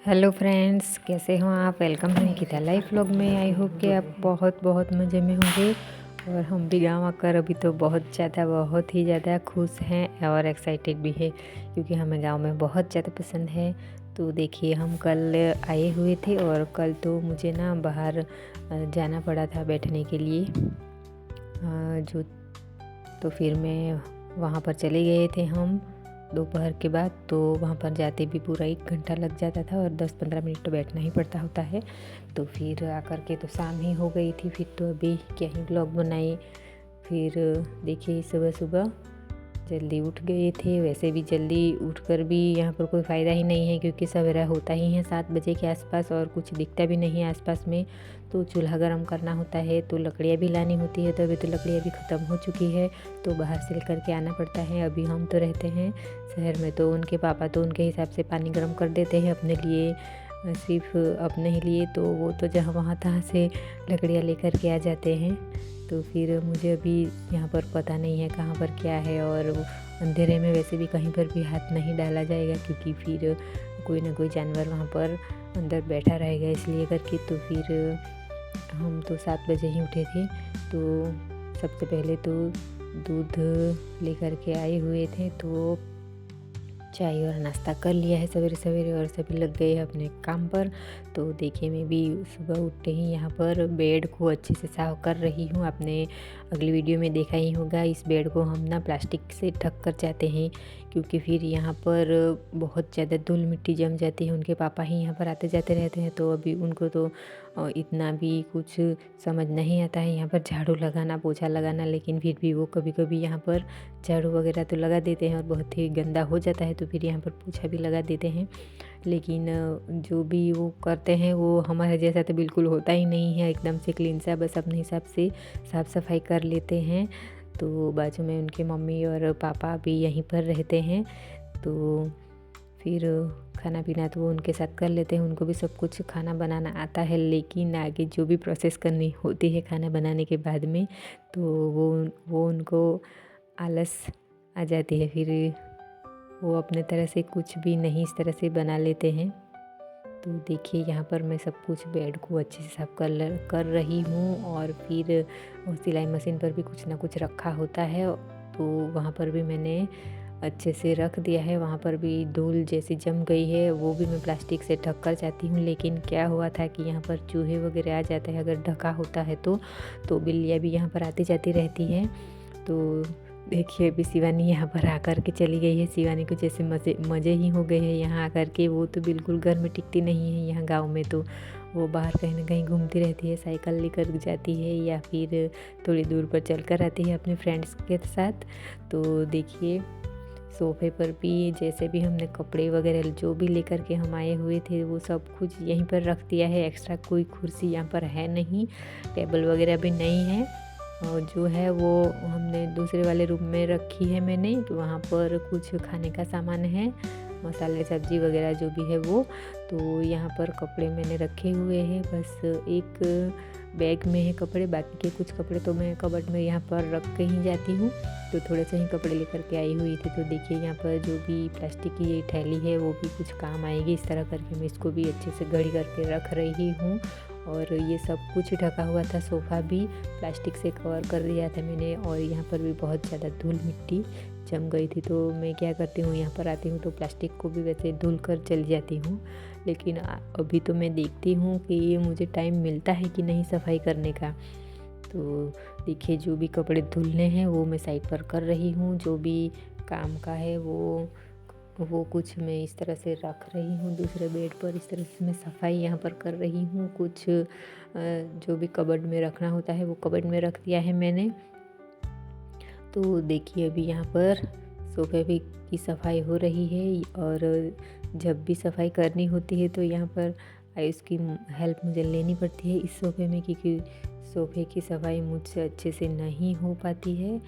Hello friends, कैसे हो आप। वेलकम है निकिता लाइफ व्लॉग में। आई होप कि आप बहुत बहुत मज़े में होंगे। और हम भी गाँव आकर अभी तो बहुत ही ज़्यादा खुश हैं और एक्साइटेड भी है, क्योंकि हमें गांव में बहुत ज़्यादा पसंद है। तो देखिए, हम कल आए हुए थे और कल तो मुझे ना बाहर जाना पड़ा था बैठने के लिए। जो तो फिर मैं वहाँ पर चले गए थे हम दोपहर के बाद। तो वहाँ पर जाते भी पूरा 1 घंटा लग जाता था और 10-15 मिनट तो बैठना ही पड़ता होता है। तो फिर आकर के तो शाम ही हो गई थी। फिर तो अभी क्या ही ब्लॉग बनाए। फिर देखिए, सुबह सुबह जल्दी उठ गए थे। वैसे भी जल्दी उठकर भी यहाँ पर कोई फ़ायदा ही नहीं है, क्योंकि सवेरा होता ही है 7 बजे के आसपास और कुछ दिखता भी नहीं है आसपास में। तो चूल्हा गर्म करना होता है, तो लकड़ियाँ भी लानी होती है। तो अभी तो लकड़ियाँ भी ख़त्म हो चुकी है, तो बाहर से लेकर के आना पड़ता है। अभी हम तो रहते हैं शहर में, तो उनके पापा तो उनके हिसाब से पानी गर्म कर देते हैं अपने लिए, सिर्फ अपने ही लिए। तो वो तो जहाँ वहाँ तहाँ से लकड़ियाँ लेकर के आ जाते हैं। तो फिर मुझे अभी यहाँ पर पता नहीं है कहाँ पर क्या है, और अंधेरे में वैसे भी कहीं पर भी हाथ नहीं डाला जाएगा, क्योंकि फिर कोई ना कोई जानवर वहाँ पर अंदर बैठा रहेगा, इसलिए करके। तो फिर हम तो 7 बजे ही उठे थे। तो सबसे पहले तो दूध लेकर के आए हुए थे, तो चाय और नाश्ता कर लिया है सवेरे सवेरे और सभी लग गए हैं अपने काम पर। तो देखिए, मैं भी सुबह उठते ही यहाँ पर बेड को अच्छे से साफ कर रही हूँ। आपने अगली वीडियो में देखा ही होगा, इस बेड को हम ना प्लास्टिक से ढक कर जाते हैं, क्योंकि फिर यहाँ पर बहुत ज़्यादा धूल मिट्टी जम जाती है। उनके पापा ही यहाँ पर आते जाते रहते हैं, तो अभी उनको तो इतना भी कुछ समझ नहीं आता है यहाँ पर झाड़ू लगाना, पोछा लगाना। लेकिन फिर भी वो कभी कभी यहाँ पर झाड़ू वगैरह तो लगा देते हैं, और बहुत ही गंदा हो जाता है तो फिर यहाँ पर पोछा भी लगा देते हैं। लेकिन जो भी वो करते हैं वो हमारे जैसा तो बिल्कुल होता ही नहीं है, एकदम से क्लीन सा, बस अपने हिसाब से साफ़ सफाई कर लेते हैं। तो बाजू में उनके मम्मी और पापा भी यहीं पर रहते हैं, तो फिर खाना पीना तो वो उनके साथ कर लेते हैं। उनको भी सब कुछ खाना बनाना आता है, लेकिन आगे जो भी प्रोसेस करनी होती है खाना बनाने के बाद में, तो वो उनको आलस आ जाती है। फिर वो अपने तरह से कुछ भी नहीं इस तरह से बना लेते हैं। तो देखिए, यहाँ पर मैं सब कुछ बेड को अच्छे से साफ कर रही हूँ। और फिर सिलाई मशीन पर भी कुछ ना कुछ रखा होता है, तो वहाँ पर भी मैंने अच्छे से रख दिया है। वहाँ पर भी धूल जैसी जम गई है, वो भी मैं प्लास्टिक से ढक कर जाती हूँ। लेकिन क्या हुआ था कि यहाँ पर चूहे वगैरह आ जाते हैं अगर ढका होता है तो बिल्लियाँ भी यहाँ पर आती जाती रहती हैं। तो देखिए, अभी शिवानी यहाँ पर आकर के चली गई है। शिवानी को जैसे मज़े ही हो गए हैं यहाँ आकर के। वो तो बिल्कुल घर में टिकती नहीं है यहाँ गांव में, तो वो बाहर कहीं ना कहीं घूमती रहती है, साइकिल लेकर जाती है या फिर थोड़ी दूर पर चल कर आती है अपने फ्रेंड्स के साथ। तो देखिए, सोफ़े पर भी जैसे भी हमने कपड़े वगैरह जो भी लेकर के हम आए हुए थे वो सब कुछ यहीं पर रख दिया है। एक्स्ट्रा कोई कुर्सी यहाँ पर है नहीं, टेबल वगैरह भी नहीं है। और जो है वो हमने दूसरे वाले रूम में रखी है मैंने। तो वहाँ पर कुछ खाने का सामान है, मसाले सब्जी वगैरह जो भी है वो। तो यहाँ पर कपड़े मैंने रखे हुए हैं, बस एक बैग में है कपड़े, बाकी के कुछ कपड़े तो मैं कबर्ड में यहाँ पर रख के ही जाती हूँ। तो थोड़े से ही कपड़े लेकर के आई हुई थी। तो देखिए, यहाँ पर जो भी प्लास्टिक की ये थैली है वो भी कुछ काम आएगी। इस तरह करके मैं इसको भी अच्छे से घड़ी करके रख रही हूँ। और ये सब कुछ ढका हुआ था, सोफ़ा भी प्लास्टिक से कवर कर दिया था मैंने। और यहाँ पर भी बहुत ज़्यादा धूल मिट्टी जम गई थी, तो मैं क्या करती हूँ, यहाँ पर आती हूँ तो प्लास्टिक को भी वैसे धुल कर चली जाती हूँ। लेकिन अभी तो मैं देखती हूँ कि ये मुझे टाइम मिलता है कि नहीं सफाई करने का। तो देखिए, जो भी कपड़े धुलने हैं वो मैं साइड पर कर रही हूँ। जो भी काम का है वो कुछ मैं इस तरह से रख रही हूँ दूसरे बेड पर। इस तरह से मैं सफाई यहाँ पर कर रही हूँ। कुछ जो भी कबर्ड में रखना होता है वो कबर्ड में रख दिया है मैंने। तो देखिए, अभी यहाँ पर सोफे भी की सफाई हो रही है। और जब भी सफाई करनी होती है तो यहाँ पर इसकी हेल्प मुझे लेनी पड़ती है इस सोफे में, क्योंकि सोफे की सफाई मुझसे अच्छे से नहीं हो पाती है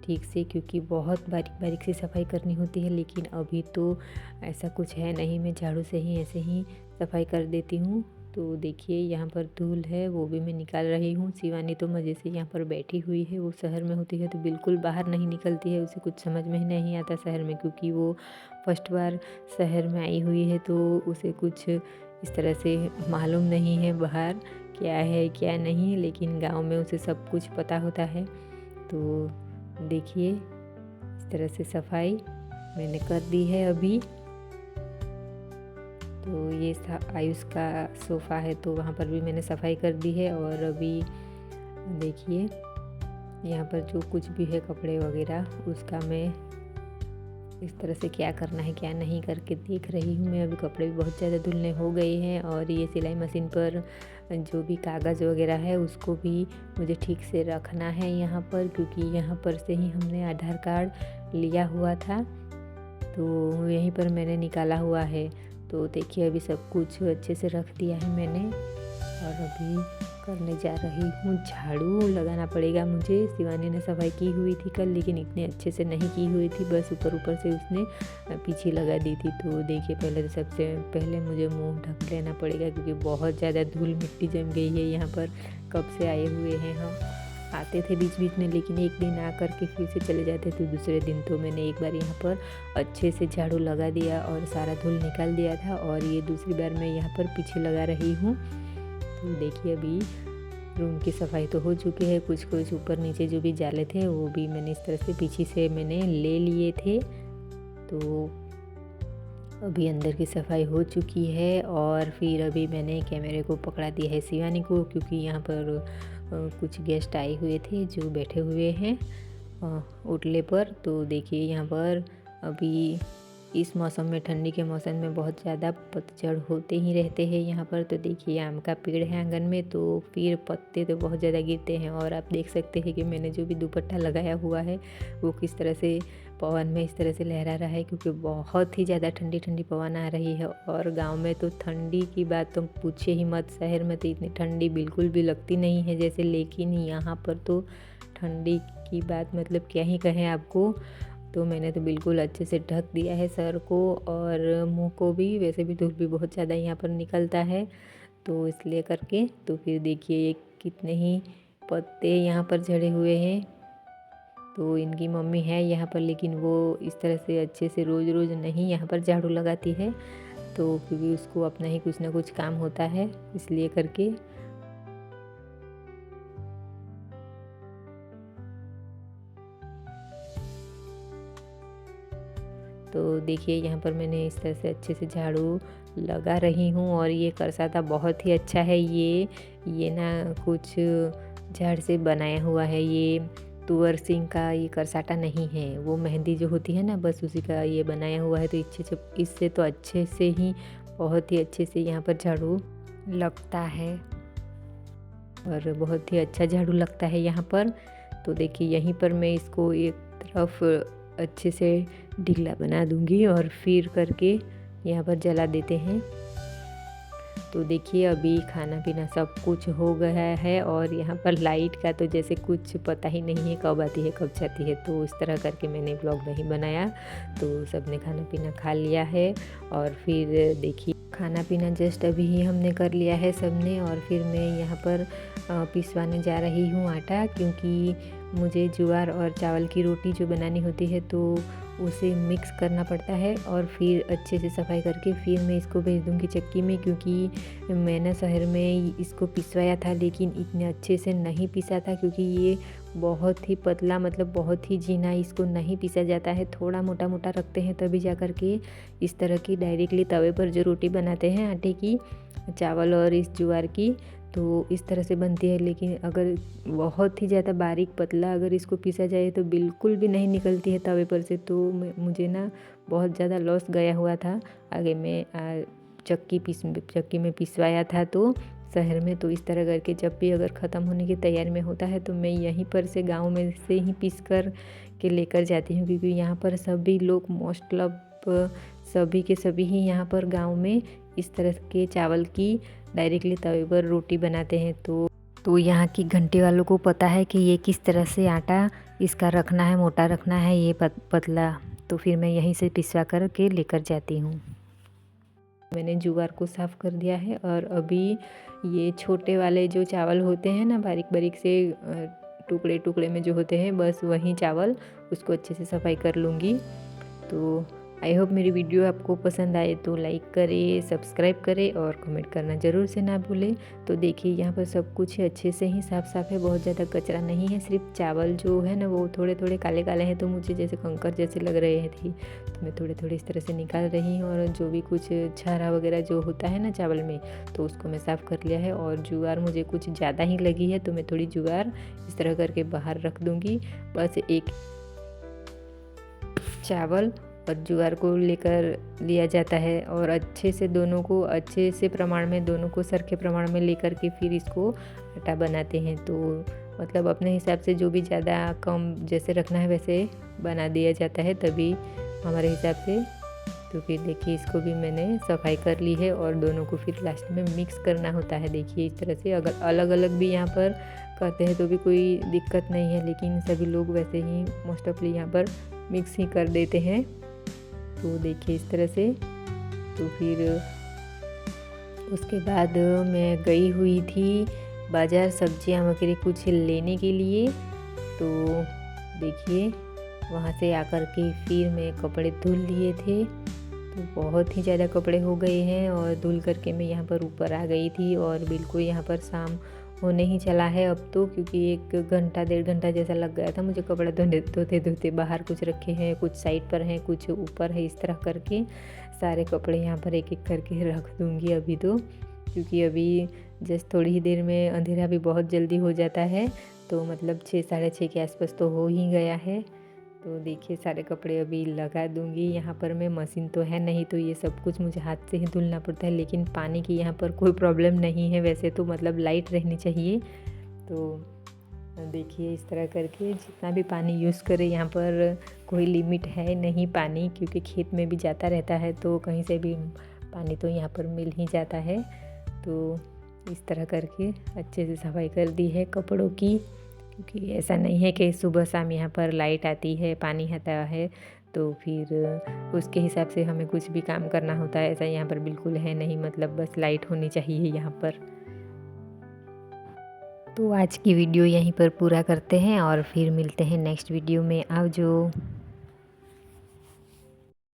ठीक से, क्योंकि बहुत बारीक बारीक से सफाई करनी होती है। लेकिन अभी तो ऐसा कुछ है नहीं, मैं झाड़ू से ही ऐसे ही सफाई कर देती हूँ। तो देखिए यहाँ पर धूल है वो भी मैं निकाल रही हूँ। शिवानी तो मज़े से यहाँ पर बैठी हुई है। वो शहर में होती है तो बिल्कुल बाहर नहीं निकलती है, उसे कुछ समझ में ही नहीं आता शहर में, क्योंकि वो फर्स्ट बार शहर में आई हुई है तो उसे कुछ इस तरह से मालूम नहीं है बाहर क्या है क्या नहीं है, लेकिन गांव में उसे सब कुछ पता होता है। तो देखिए इस तरह से सफाई मैंने कर दी है अभी। तो ये आयुष का सोफ़ा है तो वहाँ पर भी मैंने सफाई कर दी है। और अभी देखिए यहाँ पर जो कुछ भी है कपड़े वगैरह उसका मैं इस तरह से क्या करना है क्या नहीं करके देख रही हूँ मैं। अभी कपड़े भी बहुत ज़्यादा धुलने हो गए हैं और ये सिलाई मशीन पर जो भी कागज़ वगैरह है उसको भी मुझे ठीक से रखना है यहाँ पर, क्योंकि यहाँ पर से ही हमने आधार कार्ड लिया हुआ था तो यहीं पर मैंने निकाला हुआ है। तो देखिए अभी सब कुछ अच्छे से रख दिया है मैंने और अभी करने जा रही हूँ झाड़ू। लगाना पड़ेगा मुझे। शिवानी ने सफाई की हुई थी कल, लेकिन इतने अच्छे से नहीं की हुई थी, बस ऊपर ऊपर से उसने पीछे लगा दी थी। तो देखिए पहले तो सबसे पहले मुझे मुंह ढक लेना पड़ेगा, क्योंकि बहुत ज़्यादा धूल मिट्टी जम गई है यहाँ पर। कब से आए हुए हैं हम, आते थे बीच बीच में, लेकिन एक दिन आ करके फिर से चले जाते थे दूसरे दिन। तो मैंने एक बार यहाँ पर अच्छे से झाड़ू लगा दिया और सारा धूल निकाल दिया था, और ये दूसरी बार मैं यहाँ पर पीछे लगा रही हूँ। तो देखिए अभी रूम की सफाई तो हो चुकी है, कुछ कुछ ऊपर नीचे जो भी जाले थे वो भी मैंने इस तरह से पीछे से मैंने ले लिए थे। तो अभी अंदर की सफाई हो चुकी है और फिर अभी मैंने कैमरे को पकड़ा दिया है शिवानी को, क्योंकि यहाँ पर कुछ गेस्ट आए हुए थे जो बैठे हुए हैं ओटले पर। तो देखिए यहाँ पर अभी इस मौसम में, ठंडी के मौसम में बहुत ज़्यादा पतझड़ होते ही रहते हैं यहाँ पर। तो देखिए आम का पेड़ है आंगन में, तो फिर पत्ते तो बहुत ज़्यादा गिरते हैं। और आप देख सकते हैं कि मैंने जो भी दुपट्टा लगाया हुआ है वो किस तरह से पवन में इस तरह से लहरा रहा है, क्योंकि बहुत ही ज़्यादा ठंडी ठंडी पवन आ रही है। और गांव में तो ठंडी की बात तो पूछे ही मत, शहर में तो इतनी ठंडी बिल्कुल भी लगती नहीं है जैसे, लेकिन यहाँ पर तो ठंडी की बात मतलब क्या ही कहें आपको। तो मैंने तो बिल्कुल अच्छे से ढक दिया है सर को और मुंह को भी। वैसे भी धूप भी बहुत ज़्यादा यहाँ पर निकलता है तो इसलिए करके। तो फिर देखिए ये कितने ही पत्ते यहाँ पर झड़े हुए हैं। तो इनकी मम्मी है यहाँ पर, लेकिन वो इस तरह से अच्छे से रोज़ रोज़ नहीं यहाँ पर झाड़ू लगाती है, तो क्योंकि उसको अपना ही कुछ ना कुछ काम होता है इसलिए करके। तो देखिए यहाँ पर मैंने इस तरह से अच्छे से झाड़ू लगा रही हूँ। और ये करसाता बहुत ही अच्छा है। ये ना कुछ झाड़ से बनाया हुआ है, ये तुअर सिंह का ये करसाटा नहीं है। वो मेहंदी जो होती है ना, बस उसी का ये बनाया हुआ है। तो इससे तो अच्छे से ही, बहुत ही अच्छे से यहाँ पर झाड़ू लगता है और बहुत ही अच्छा झाड़ू लगता है यहाँ पर। तो देखिए यहीं पर मैं इसको एक तरफ अच्छे से ढीला बना दूंगी और फिर करके यहाँ पर जला देते हैं। तो देखिए अभी खाना पीना सब कुछ हो गया है और यहाँ पर लाइट का तो जैसे कुछ पता ही नहीं है कब आती है कब जाती है। तो इस तरह करके मैंने व्लॉग नहीं बनाया। तो सबने खाना पीना खा लिया है और फिर देखिए खाना पीना जस्ट अभी ही हमने कर लिया है सबने। और फिर मैं यहाँ पर पिसवाने जा रही हूँ आटा, क्योंकि मुझे ज्वार और चावल की रोटी जो बनानी होती है तो उसे मिक्स करना पड़ता है और फिर अच्छे से सफाई करके फिर मैं इसको भेज दूँगी चक्की में। क्योंकि मैंने शहर में इसको पिसवाया था, लेकिन इतने अच्छे से नहीं पिसा था, क्योंकि ये बहुत ही पतला, मतलब बहुत ही जीना इसको नहीं पिसा जाता है। थोड़ा मोटा मोटा रखते हैं तभी जा कर के इस तरह की डायरेक्टली तवे पर जो रोटी बनाते हैं आटे की, चावल और इस ज्वार की, तो इस तरह से बनती है। लेकिन अगर बहुत ही ज़्यादा बारीक पतला अगर इसको पीसा जाए तो बिल्कुल भी नहीं निकलती है तवे पर से। तो मुझे ना बहुत ज़्यादा लॉस गया हुआ था। आगे मैं चक्की में पिसवाया था तो शहर में, तो इस तरह करके जब भी अगर ख़त्म होने की तैयारी में होता है तो मैं यहीं पर से गाँव में से ही पीस कर के लेकर जाती हूँ। क्योंकि यहाँ पर सभी लोग मोस्टलब सभी के सभी ही यहाँ पर गाँव में इस तरह के चावल की डायरेक्टली तवे पर रोटी बनाते हैं। तो यहाँ की घंटी वालों को पता है कि ये किस तरह से आटा इसका रखना है, मोटा रखना है, ये पतला। तो फिर मैं यहीं से पिसवा कर के लेकर जाती हूँ। मैंने जुगार को साफ़ कर दिया है और अभी ये छोटे वाले जो चावल होते हैं ना, बारीक बारीक से टुकड़े टुकड़े में जो होते हैं, बस वही चावल, उसको अच्छे से सफाई कर लूँगी। तो आई होप मेरी वीडियो आपको पसंद आए तो लाइक करें, सब्सक्राइब करें और कमेंट करना ज़रूर से ना भूलें। तो देखिए यहाँ पर सब कुछ अच्छे से ही साफ़ साफ़ है, बहुत ज़्यादा कचरा नहीं है। सिर्फ चावल जो है ना वो थोड़े थोड़े काले काले हैं, तो मुझे जैसे कंकर जैसे लग रहे थे, तो मैं थोड़े थोड़े इस तरह से निकाल रही हूँ। और जो भी कुछ छारा वगैरह जो होता है ना चावल में, तो उसको मैं साफ़ कर लिया है। और जुगार मुझे कुछ ज़्यादा ही लगी है, तो मैं थोड़ी जुगार इस तरह करके बाहर रख दूँगी। बस एक चावल और जुगार को लेकर लिया जाता है और अच्छे से दोनों को अच्छे से प्रमाण में, दोनों को सर के प्रमाण में लेकर के फिर इसको आटा बनाते हैं। तो मतलब अपने हिसाब से जो भी ज़्यादा कम जैसे रखना है वैसे बना दिया जाता है, तभी हमारे हिसाब से। तो फिर देखिए इसको भी मैंने सफाई कर ली है और दोनों को फिर लास्ट में मिक्स करना होता है। देखिए इस तरह से अगर अलग अलग भी यहाँ पर करते हैं तो भी कोई दिक्कत नहीं है, लेकिन सभी लोग वैसे ही मोस्ट ऑफली यहाँ पर मिक्स ही कर देते हैं। तो देखिए इस तरह से। तो फिर उसके बाद मैं गई हुई थी बाज़ार सब्जियां वगैरह कुछ लेने के लिए। तो देखिए वहाँ से आकर के फिर मैं कपड़े धुल लिए थे, तो बहुत ही ज़्यादा कपड़े हो गए हैं। और धुल करके मैं यहाँ पर ऊपर आ गई थी और बिल्कुल यहाँ पर शाम होने ही चला है अब तो, क्योंकि 1 घंटा 1.5 घंटा जैसा लग गया था मुझे कपड़े धोते धोते। बाहर कुछ रखे हैं, कुछ साइड पर हैं, कुछ ऊपर है, इस तरह करके सारे कपड़े यहाँ पर एक एक करके रख दूँगी अभी तो, क्योंकि अभी जस्ट थोड़ी ही देर में अंधेरा भी बहुत जल्दी हो जाता है। तो मतलब 6 साढ़े 6 के आसपास तो हो ही गया है। तो देखिए सारे कपड़े अभी लगा दूँगी। यहाँ पर मैं मशीन तो है नहीं, तो ये सब कुछ मुझे हाथ से ही धुलना पड़ता है, लेकिन पानी की यहाँ पर कोई प्रॉब्लम नहीं है वैसे तो, मतलब लाइट रहनी चाहिए। तो देखिए इस तरह करके जितना भी पानी यूज़ करें, यहाँ पर कोई लिमिट है नहीं पानी, क्योंकि खेत में भी जाता रहता है तो कहीं से भी पानी तो यहाँ पर मिल ही जाता है। तो इस तरह करके अच्छे से सफाई कर दी है कपड़ों की, क्योंकि ऐसा नहीं है कि सुबह शाम यहाँ पर लाइट आती है, पानी आता है तो फिर उसके हिसाब से हमें कुछ भी काम करना होता है, ऐसा यहाँ पर बिल्कुल है नहीं। मतलब बस लाइट होनी चाहिए यहाँ पर। तो आज की वीडियो यहीं पर पूरा करते हैं और फिर मिलते हैं नेक्स्ट वीडियो में। आओ जो।